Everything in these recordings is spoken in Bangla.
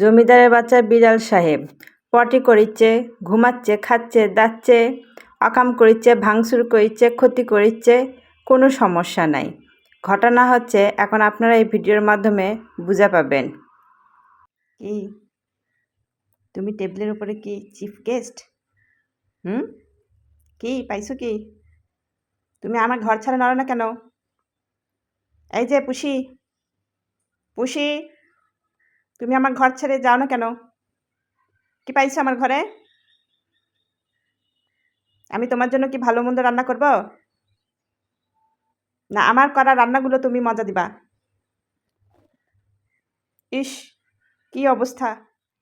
জমিদারের বাচ্চা বিড়াল সাহেব পটি করিচ্ছে, ঘুমাচ্ছে, খাচ্ছে, দাচ্ছে, অকাম করিচ্ছে, ভাঙচুর করিচ্ছে, ক্ষতি করিচ্ছে, কোনো সমস্যা নাই। ঘটনা হচ্ছে এখন আপনারা এই ভিডিওর মাধ্যমে বুঝা পাবেন। কি তুমি টেবিলের উপরে কি চিফ গেস্ট? কি পাইছো কি? তুমি আমার ঘর ছাড়া নড়ো না কেন? এই যে পুষি, পুষি, তুমি আমার ঘর ছেড়ে যাও না কেন? কি পাইছো আমার ঘরে? আমি তোমার জন্য কি ভালো মন্দ রান্না করব? না আমার করা রান্নাগুলো তুমি মজা দিবা? ইস, কি অবস্থা!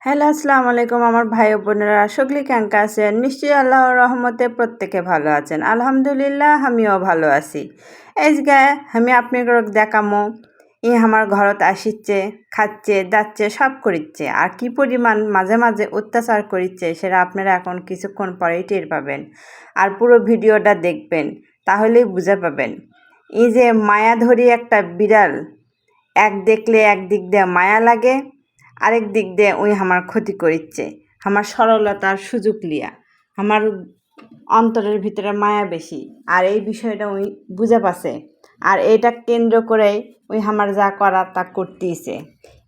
হ্যালো, আসসালামু আলাইকুম আমার ভাই ও বোনেরা, সকলে কেমন আছেন? নিশ্চয়ই আল্লাহর রহমতে প্রত্যেকে ভালো আছেন। আলহামদুলিল্লাহ আমিও ভালো আছি। এই যে আমি আপনাদের দেখামো আমার ঘরত আসিচ্ছে, খাচ্ছে, দাচ্ছে, সব করিচ্ছে, আর কি পরিমাণ মাঝে মাঝে অত্যাচার করিচ্ছে সেটা আপনারা এখন কিছুক্ষণ পরেই টের পাবেন। আর পুরো ভিডিওটা দেখবেন, তাহলেই বুঝে পাবেন। এই যে মায়াধরী একটা বিড়াল, এক দেখলে একদিক দিয়ে মায়া লাগে, আরেক দিক দিয়ে ওই আমার ক্ষতি করিচ্ছে, আমার সরলতার সুযোগ লিয়া। আমার অন্তরের ভিতরে মায়া বেশি, আর এই বিষয়টা ওই বুঝে পাচ্ছে, আর এটা কেন্দ্র করেই ওই আমার যা করার তা করতেইছে।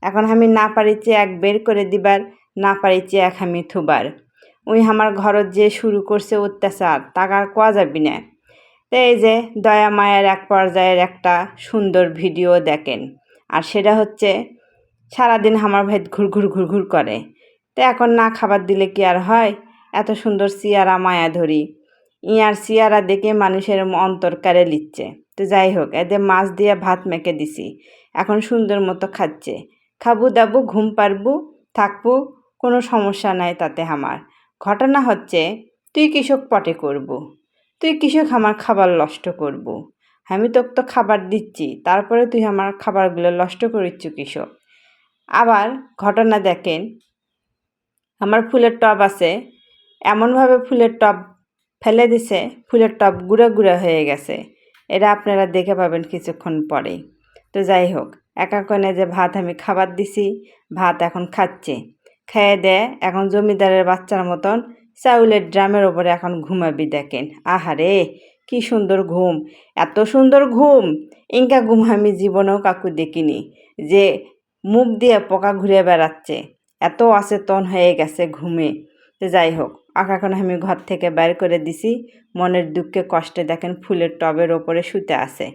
এখন আমি না পারিছি এক বের করে দিবার, না পারিছি এক আমি থুবার। ওই আমার ঘরত যে শুরু করছে অত্যাচার, তাকার কোয়া যাবি না। তো এই যে দয়া মায়ের এক পর্যায়ের একটা সুন্দর ভিডিও দেখেন, আর সেটা হচ্ছে সারাদিন আমার ভাই ঘুরঘুর করে। তো এখন না খাবার দিলে কি আর হয়? এত সুন্দর সিয়ারা মায়া ধরি, ইয়ার সিয়ারা দেখে মানুষের অন্তর কাড়ে লিচ্ছে। তো যাই হোক, এদের মাছ দিয়ে ভাত মেখে দিছি, এখন সুন্দর মতো খাচ্ছে। খাবু দাবু, ঘুম পারবু, থাকবো, কোনো সমস্যা নাই তাতে আমার। ঘটনা হচ্ছে তুই কৃষক পটে করবো, তুই কৃষক আমার খাবার নষ্ট করবো। আমি তোকে তো খাবার দিচ্ছি, তারপরে তুই আমার খাবারগুলো নষ্ট করিচ্ছ কৃষক। আবার ঘটনা দেখেন, আমার ফুলের টব আছে, এমনভাবে ফুলের টব ফেলে দিছে, ফুলের টব গুঁড়া গুঁড়া হয়ে গেছে। এটা আপনারা দেখে পাবেন কিছুক্ষণ পরেই। তো যাই হোক, একা কোণে যে ভাত আমি খাবার দিছি, ভাত এখন খাচ্ছে। খেয়ে দেয় এখন জমিদারের বাচ্চার মতন চাউলের ড্রামের ওপরে এখন ঘুমাবি দেখেন। আহারে কি সুন্দর ঘুম! এত সুন্দর ঘুম, ইনকা ঘুম আমি জীবনেও কাকু দেখিনি, যে মুখ দিয়ে পোকা ঘুরে বেড়াচ্ছে, এত অচেতন হয়ে গেছে ঘুমে। তো যাই হোক, এখন আমি ঘর থেকে বের করে দিছি, মনের দুঃখে কষ্টে দেখেন ফুলের টবের ওপরে শুতে আছে।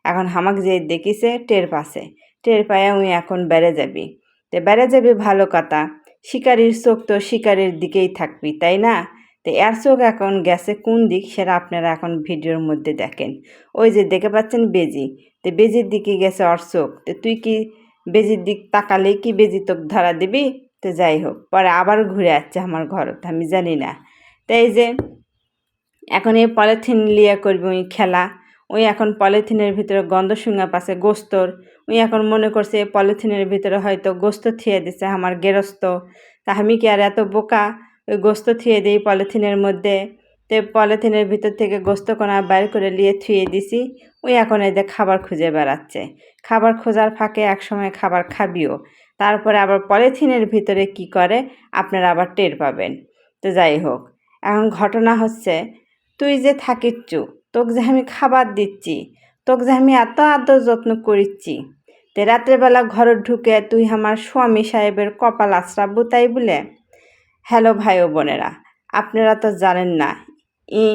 এখন হামাক যে দেখিছে টের পাছে, টের পায়ে উই এখন বেড়ে যাবি। তো বেড়ে যাবি ভালো কথা, শিকারির চোখ তো শিকারির দিকেই থাকবি, তাই না? তো এর চোখ এখন গেছে কোন দিক সেটা আপনারা এখন ভিডিওর মধ্যে দেখেন। ওই যে দেখে পাচ্ছেন বেজি, তো বেজির দিকে গেছে ওর চোখ। তো তুই কি বেজির দিক তাকালেই কি বেজি তোকে ধরা দিবি? তো যাই হোক, পরে আবার ঘুরে আসছে আমার ঘরত, আমি জানি না। তো এই যে এখন এই পলিথিন লিয়ে করবি ওই খেলা। ওই এখন পলিথিনের ভিতরে গন্ধ শুঙা পাছে গোস্তর, ওই এখন মনে করছে এই পলিথিনের ভিতরে হয়তো গোস্ত থিয়ে দিছে আমার গেরস্ত। তা আমি কি আর এত বোকা, ওই গোস্ত থিয়ে দিই পলিথিনের মধ্যে? তো পলিথিনের ভিতর থেকে গোস্ত কোনা বাইর করে নিয়ে থুয়ে দিছি। ওই এখন এদের খাবার খুঁজে বেড়াচ্ছে, খাবার খোঁজার ফাঁকে একসময় খাবার খাবিও, তারপরে আবার পলিথিনের ভিতরে কি করে আপনারা আবার টের পাবেন। তো যাই হোক, এখন ঘটনা হচ্ছে তুই যে থাকিচ্ছু, তোকে যে আমি খাবার দিচ্ছি, তোকে যে আমি এত আদর যত্ন করিচ্ছি, তে রাত্রেবেলা ঘরে ঢুকে তুই আমার স্বামী সাহেবের কপাল আশ্রাবু তাই বলে? হ্যালো ভাই ও বোনেরা, আপনারা তো জানেন না ই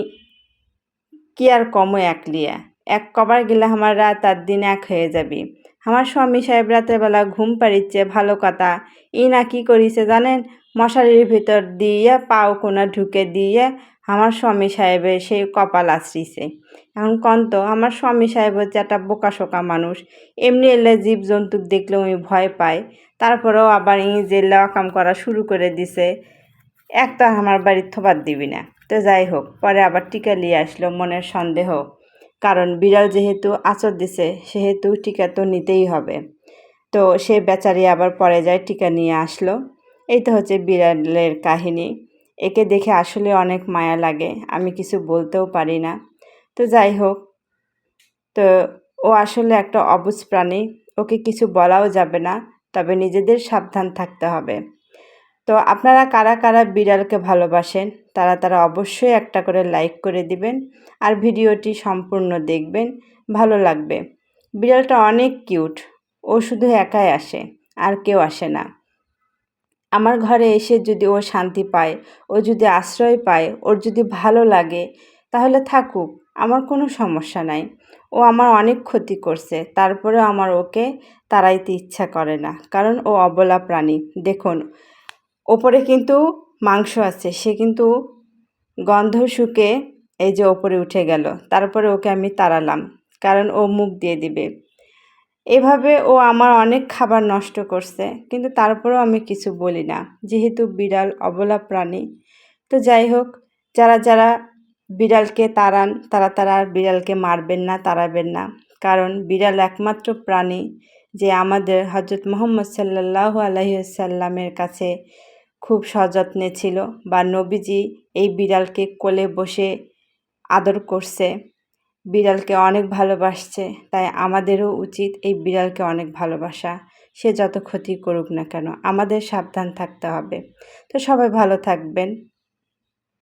কি আর কমও একলিয়া, এক কবার গেলে আমার রাত আর দিন এক হয়ে যাবি। আমার স্বামী সাহেব রাত্রেবেলা ঘুম পাড়িচ্ছে ভালো কথা, ই না কি করিছে জানেন? মশারির ভিতর দিয়ে পাও কোনা ঢুকে দিয়ে আমার স্বামী সাহেবের সেই কপাল আছড়িছে। এখন কন্ত আমার স্বামী সাহেব হচ্ছে একটা বোকাশোকা মানুষ, এমনি এলে জীবজন্তুক দেখলে উনি ভয় পায়, তারপরেও আবার যে কাম করা শুরু করে দিছে, একটা আমার বাড়ির থোবার দিবি না। তো যাই হোক, পরে আবার টিকা নিয়ে আসলো মনের সন্দেহ, কারণ বিড়াল যেহেতু আচর দিছে সেহেতু টিকা তো নিতেই হবে। তো সে বেচারি আবার পরে যায় টিকা নিয়ে আসলো। এই তো হচ্ছে বিড়ালের কাহিনী। একে দেখে আসলে অনেক মায়া লাগে, আমি কিছু বলতেও পারি না। তো যাই হোক, তো ও আসলে একটা অবুঝ প্রাণী, ওকে কিছু বলাও যাবে না, তবে নিজেদের সাবধান থাকতে হবে। তো আপনারা কারা কারা বিড়ালকে ভালোবাসেন তারা অবশ্যই একটা করে লাইক করে দিবেন আর ভিডিওটি সম্পূর্ণ দেখবেন, ভালো লাগবে। বিড়ালটা অনেক কিউট, ও শুধু একাই আসে, আর কেউ আসে না। আমার ঘরে এসে যদি ও শান্তি পায়, ও যদি আশ্রয় পায়, ওর যদি ভালো লাগে, তাহলে থাকুক, আমার কোনো সমস্যা নাই। ও আমার অনেক ক্ষতি করছে, তারপরেও আমার ওকে তাড়াইতে ইচ্ছা করে না, কারণ ও অবলা প্রাণী। দেখুন, ওপরে কিন্তু মাংস আছে, সে কিন্তু গন্ধ শুকে এই যে ওপরে উঠে গেল, তারপরে ওকে আমি তাড়ালাম, কারণ ও মুখ দিয়ে দিবে। এভাবে ও আমার অনেক খাবার নষ্ট করছে, কিন্তু তারপরেও আমি কিছু বলি না, যেহেতু বিড়াল অবলা প্রাণী। তো যাই হোক, যারা বিড়ালকে তাড়ান তারা আর বিড়ালকে মারবেন না, তাড়াবেন না, কারণ বিড়াল একমাত্র প্রাণী যে আমাদের হজরত মুহাম্মদ সাল্লাল্লাহু আলাইহি ওয়াসাল্লামের কাছে খুব সযত্নে ছিল, বা নবীজি এই বিড়ালকে কোলে বসে আদর করছে, বিড়ালকে অনেক ভালোবাসছে। তাই আমাদেরও উচিত এই বিড়ালকে অনেক ভালোবাসা। সে যত ক্ষতি করুক না কেন, আমাদের সাবধান থাকতে হবে। তো সবাই ভালো থাকবেন।